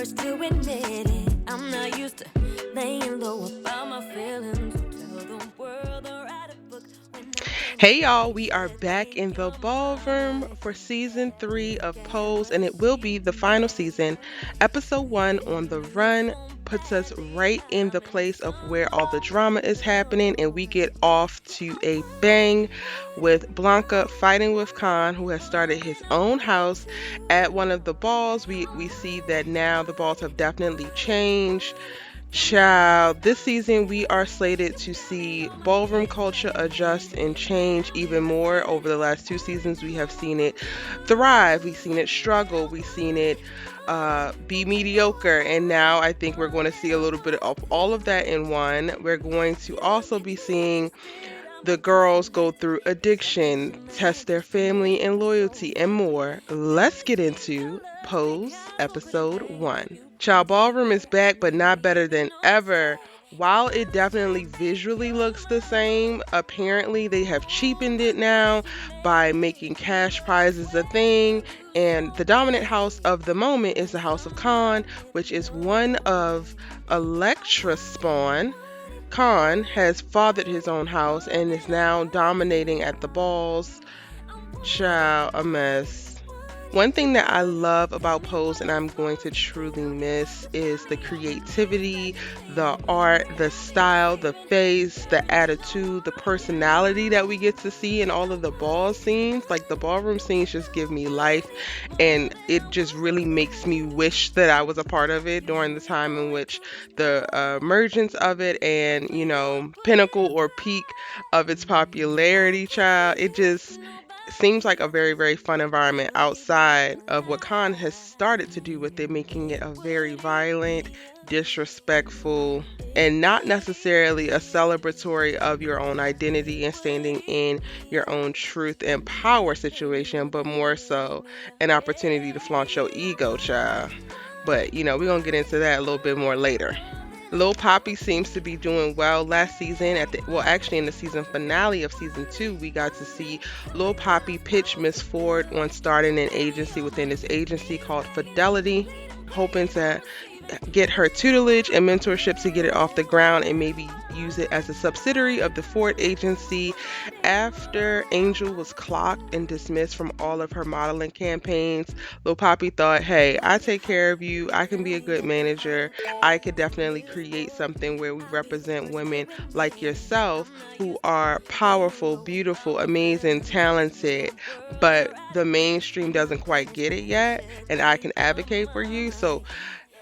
first to admit it. I'm not used to laying low about my feelings. Tell the world or write a book when I'm Hey y'all, we are back in the ballroom for season 3 of Pose, and it will be the final season. Episode 1, On the Run, puts us right in the place of where all the drama is happening, and we get off to a bang with Blanca fighting with Khan, who has started his own house at one of the balls. We see that now the balls have definitely changed. Child, this season we are slated to see ballroom culture adjust and change even more. Over the last 2 seasons, we have seen it thrive, we've seen it struggle, we've seen it be mediocre, and now I think we're going to see a little bit of all of that in one. We're going to also be seeing the girls go through addiction, test their family and loyalty, and more. Let's get into Pose Episode 1. Child Ballroom is back, but not better than ever. While it definitely visually looks the same, apparently they have cheapened it now by making cash prizes a thing. And the dominant house of the moment is the House of Khan, which is one of Elektra's spawn. Khan has fathered his own house and is now dominating at the balls. Child, a mess. One thing that I love about Pose and I'm going to truly miss is the creativity, the art, the style, the face, the attitude, the personality that we get to see in all of the ball scenes. Like the ballroom scenes just give me life, and it just really makes me wish that I was a part of it during the time in which the emergence of it and, pinnacle or peak of its popularity, child. It just seems like a very, very fun environment outside of what Khan has started to do with it, making it a very violent, disrespectful, and not necessarily a celebratory of your own identity and standing in your own truth and power situation, but more so an opportunity to flaunt your ego, child. But, we're going to get into that a little bit more later. Lil Papi seems to be doing well. Last season, actually in the season finale of season 2, we got to see Lil Papi pitch Miss Ford on starting an agency within this agency called Fidelity, hoping to get her tutelage and mentorship to get it off the ground and maybe use it as a subsidiary of the Ford agency. After Angel was clocked and dismissed from all of her modeling campaigns, Lil Papi thought, hey, I take care of you. I can be a good manager. I could definitely create something where we represent women like yourself who are powerful, beautiful, amazing, talented, but the mainstream doesn't quite get it yet, and I can advocate for you. So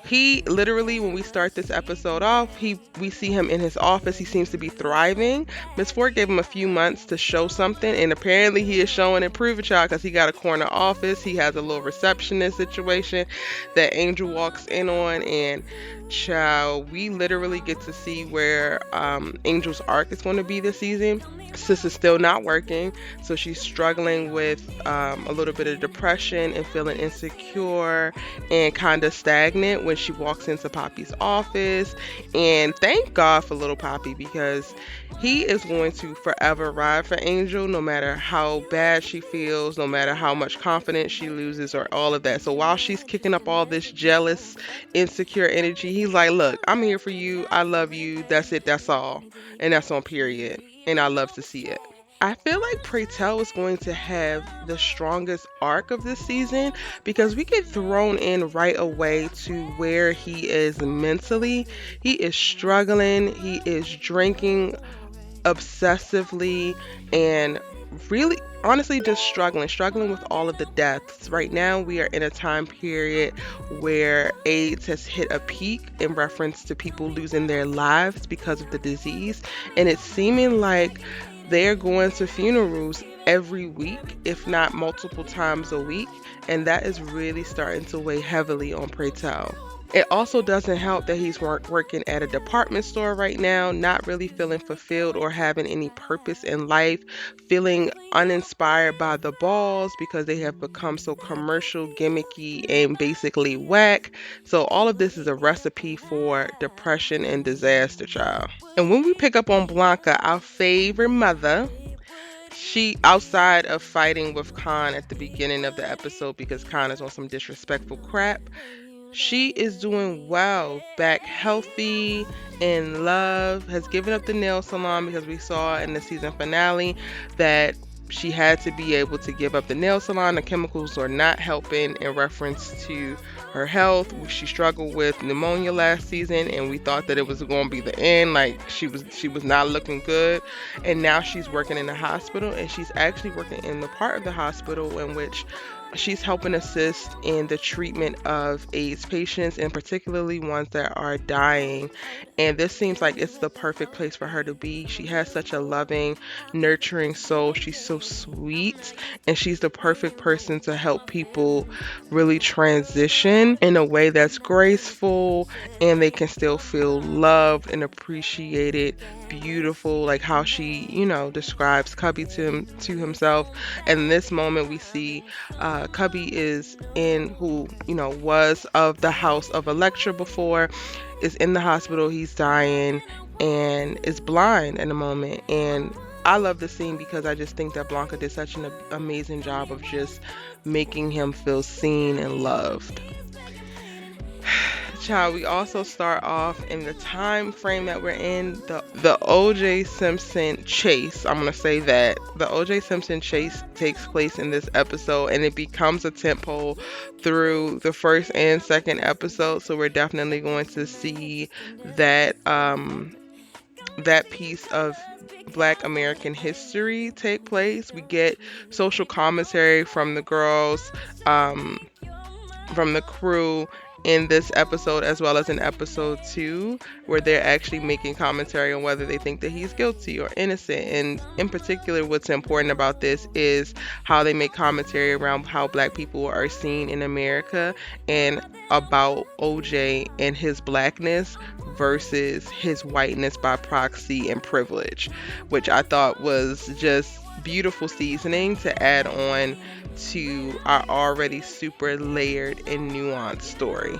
he literally, when we start this episode off, we see him in his office. He seems to be thriving. Miss Ford gave him a few months to show something, and apparently he is showing and proving, child, because he got a corner office. He has a little receptionist situation that Angel walks in on, and child, we literally get to see where Angel's arc is going to be this season. Sis is still not working, so she's struggling with a little bit of depression and feeling insecure and kind of stagnant when she walks into Papi's office. And thank God for little Papi, because he is going to forever ride for Angel no matter how bad she feels, no matter how much confidence she loses or all of that. So while she's kicking up all this jealous, insecure energy, he's like, look, I'm here for you. I love you. That's it. That's all. And that's on period. And I love to see it. I feel like Pray Tell is going to have the strongest arc of this season because we get thrown in right away to where he is mentally. He is struggling, he is drinking obsessively, and really honestly just struggling with all of the deaths. Right now we are in a time period where AIDS has hit a peak in reference to people losing their lives because of the disease, and it's seeming like they're going to funerals every week, if not multiple times a week, and that is really starting to weigh heavily on Pray Tell. It also doesn't help that he's working at a department store right now, not really feeling fulfilled or having any purpose in life, feeling uninspired by the balls because they have become so commercial, gimmicky, and basically whack. So all of this is a recipe for depression and disaster, child. And when we pick up on Blanca, our favorite mother, she, outside of fighting with Khan at the beginning of the episode because Khan is on some disrespectful crap, She is doing well, back healthy, in love, has given up the nail salon because we saw in the season finale that she had to be able to give up the nail salon. The chemicals are not helping in reference to her health. She struggled with pneumonia last season, and we thought that it was going to be the end. Like she was not looking good, and now she's working in the hospital, and she's actually working in the part of the hospital in which she's helping assist in the treatment of AIDS patients, and particularly ones that are dying. And this seems like it's the perfect place for her to be. She has such a loving, nurturing soul. She's so sweet, and she's the perfect person to help people really transition in a way that's graceful and they can still feel loved and appreciated. Beautiful, like how she, describes Cubby to himself. And in this moment, we see Cubby is in who was of the House of Elektra before, is in the hospital. He's dying and is blind in a moment. And I love the scene because I just think that Blanca did such an amazing job of just making him feel seen and loved. Child, we also start off in the time frame that we're in, the OJ Simpson chase. I'm gonna say that the OJ Simpson chase takes place in this episode, and it becomes a tentpole through the first and second episode. So we're definitely going to see that that piece of Black American history take place. We get social commentary from the girls, from the crew in this episode, as well as in episode 2, where they're actually making commentary on whether they think that he's guilty or innocent. And in particular, what's important about this is how they make commentary around how Black people are seen in America, and about OJ and his Blackness versus his whiteness by proxy and privilege, which I thought was just beautiful seasoning to add on to our already super layered and nuanced story.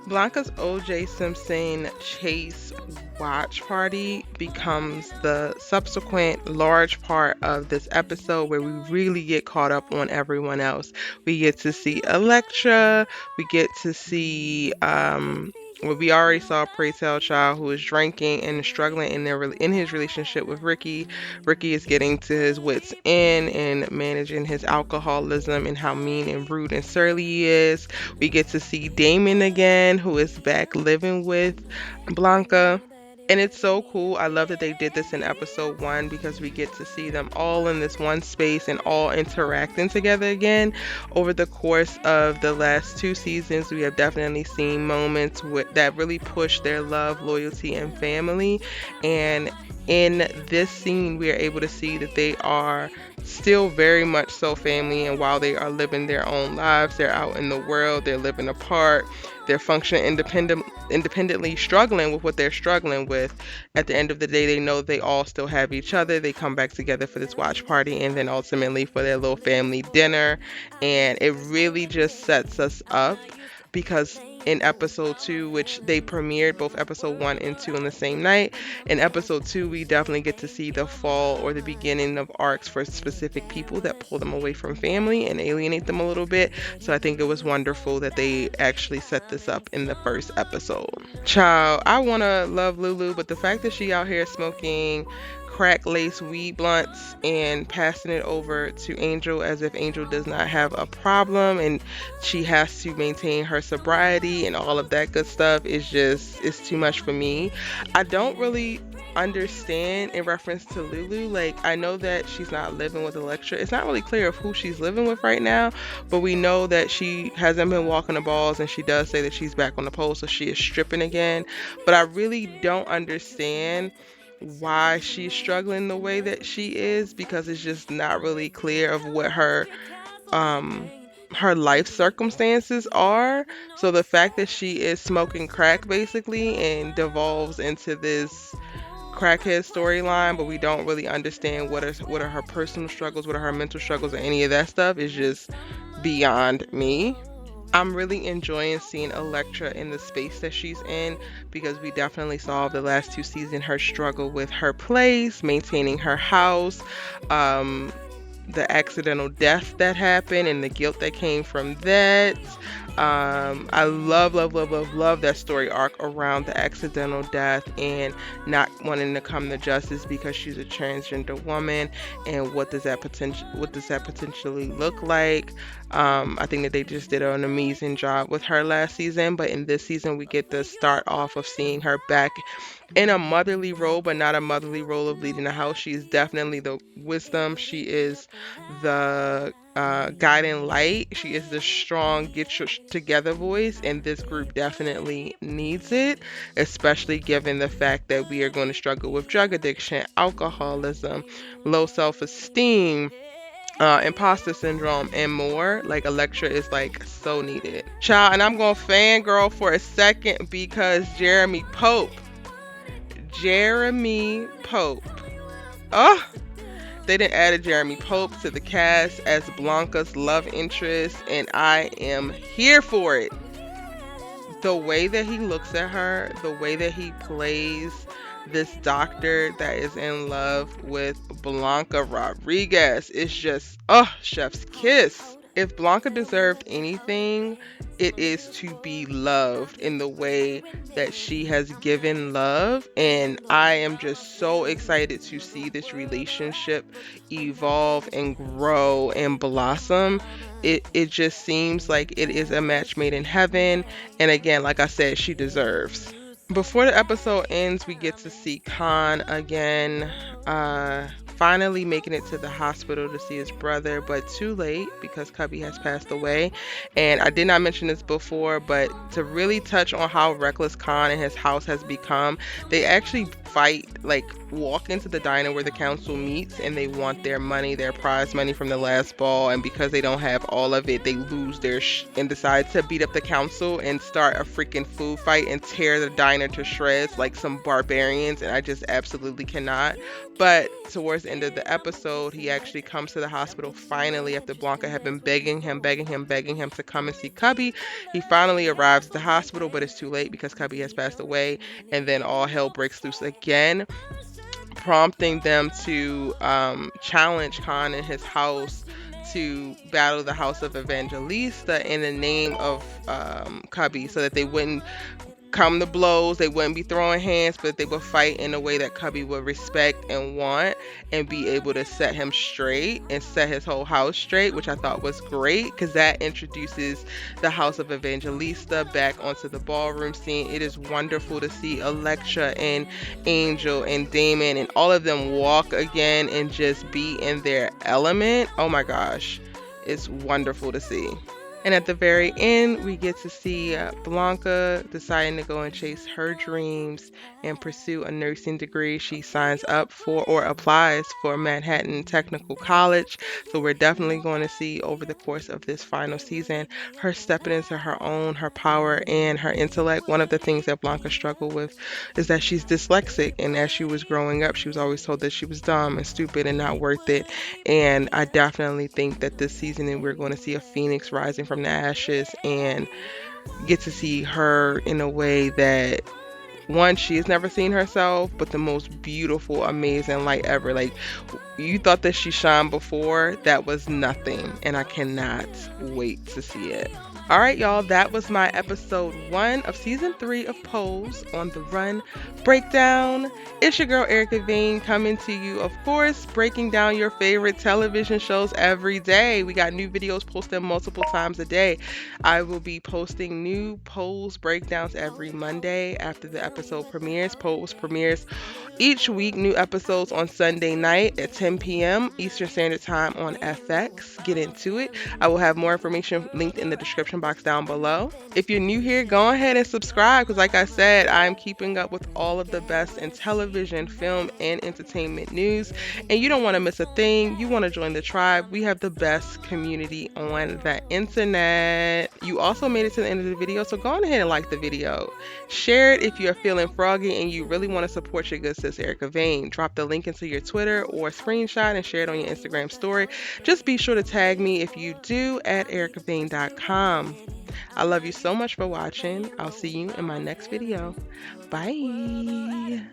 Blanca's OJ Simpson chase watch party becomes the subsequent large part of this episode, where we really get caught up on everyone else. We get to see Elektra, we get to see well, we already saw Pray Tell Child, who is drinking and struggling in his relationship with Ricky. Ricky is getting to his wits end and managing his alcoholism and how mean and rude and surly he is. We get to see Damon again, who is back living with Blanca. And it's so cool. I love that they did this in episode 1, because we get to see them all in this one space and all interacting together again. Over the course of the last 2 seasons, we have definitely seen moments that really push their love, loyalty, and family. And in this scene, we are able to see that they are still very much so family, and while they are living their own lives, they're out in the world, they're living apart, they're functioning independently, struggling with what they're struggling with. At the end of the day, they know they all still have each other. They come back together for this watch party, and then ultimately for their little family dinner. And it really just sets us up, because in episode 2, which they premiered both episode 1 and 2 on the same night, in episode 2 we definitely get to see the fall or the beginning of arcs for specific people that pull them away from family and alienate them a little bit. So I think it was wonderful that they actually set this up in the first episode. Child, I want to love Lulu, but the fact that she out here smoking crack lace weed blunts and passing it over to Angel as if Angel does not have a problem and she has to maintain her sobriety and all of that good stuff it's too much for me. I don't really understand in reference to Lulu. Like, I know that she's not living with Elektra. It's not really clear of who she's living with right now, but we know that she hasn't been walking the balls, and she does say that she's back on the pole, so she is stripping again. But I really don't understand why she's struggling the way that she is, because it's just not really clear of what her life circumstances are. So the fact that she is smoking crack basically and devolves into this crackhead storyline, but we don't really understand what are her personal struggles, what are her mental struggles, or any of that stuff, is just beyond me. I'm really enjoying seeing Elektra in the space that she's in, because we definitely saw the last 2 seasons her struggle with her place, maintaining her house, the accidental death that happened and the guilt that came from that. I love that story arc around the accidental death and not wanting to come to justice because she's a transgender woman, and what does that potentially look like. I think that they just did an amazing job with her last season, but in this season we get the start off of seeing her back in a motherly role, but not a motherly role of leading the house. She is definitely the wisdom. She is the guiding light. She is the strong get your together voice, and this group definitely needs it, especially given the fact that we are going to struggle with drug addiction, alcoholism, low self-esteem, imposter syndrome, and more. Like, Elektra is like so needed, child. And I'm gonna fangirl for a second because Jeremy Pope. Oh, they didn't add Jeremy Pope to the cast as Blanca's love interest, and I am here for it. The way that he looks at her, the way that he plays this doctor that is in love with Blanca Rodriguez is just, oh, chef's kiss. If Blanca deserved anything, it is to be loved in the way that she has given love. And I am just so excited to see this relationship evolve and grow and blossom. It just seems like it is a match made in heaven. And again, like I said, she deserves. Before the episode ends, we get to see Khan again, finally making it to the hospital to see his brother, but too late because Cubby has passed away. And I did not mention this before, but to really touch on how reckless Khan and his house has become, they actually fight, like walk into the diner where the council meets, and they want their money, their prize money from the last ball, and because they don't have all of it, they lose their and decide to beat up the council and start a freaking food fight and tear the diner to shreds like some barbarians, and I just absolutely cannot. But towards the end of the episode, he actually comes to the hospital finally after Blanca had been begging him to come and see Cubby. He finally arrives at the hospital, but it's too late because Cubby has passed away, and then all hell breaks loose again, prompting them to challenge Khan and his house to battle the House of Evangelist in the name of Cubby, so that they wouldn't come to blows, they wouldn't be throwing hands, but they would fight in a way that Cubby would respect and want, and be able to set him straight and set his whole house straight, which I thought was great because that introduces the House of Evangelista back onto the ballroom scene. It is wonderful to see Elektra and Angel and Damon and all of them walk again and just be in their element. Oh my gosh, it's wonderful to see. And at the very end, we get to see Blanca deciding to go and chase her dreams and pursue a nursing degree. She signs up for or applies for Manhattan Technical College. So we're definitely going to see over the course of this final season her stepping into her own, her power, and her intellect. One of the things that Blanca struggled with is that she's dyslexic. And as she was growing up, she was always told that she was dumb and stupid and not worth it. And I definitely think that this season we're going to see a phoenix rising from the ashes and get to see her in a way that, one, she has never seen herself, but the most beautiful, amazing light ever. Like, you thought that she shined before, that was nothing, and I cannot wait to see it. All right, y'all, that was my episode 1 of season 3 of Pose on the Run breakdown. It's your girl Erica Vane coming to you, of course, breaking down your favorite television shows every day. We got new videos posted multiple times a day. I will be posting new Pose breakdowns every Monday after the episode premieres. Pose premieres each week, new episodes on Sunday night at 10 p.m. Eastern Standard Time on FX. Get into it. I will have more information linked in the description box down below. If you're new here, go ahead and subscribe because, like I said, I'm keeping up with all of the best in television, film, and entertainment news, and you don't want to miss a thing. You want to join the tribe. We have the best community on the internet. You also made it to the end of the video, so go on ahead and like the video. Share it if you're feeling froggy and you really want to support your good sis Erica Vane. Drop the link into your Twitter or screenshot and share it on your Instagram story. Just be sure to tag me if you do at ericavane.com. I love you so much for watching. I'll see you in my next video. Bye.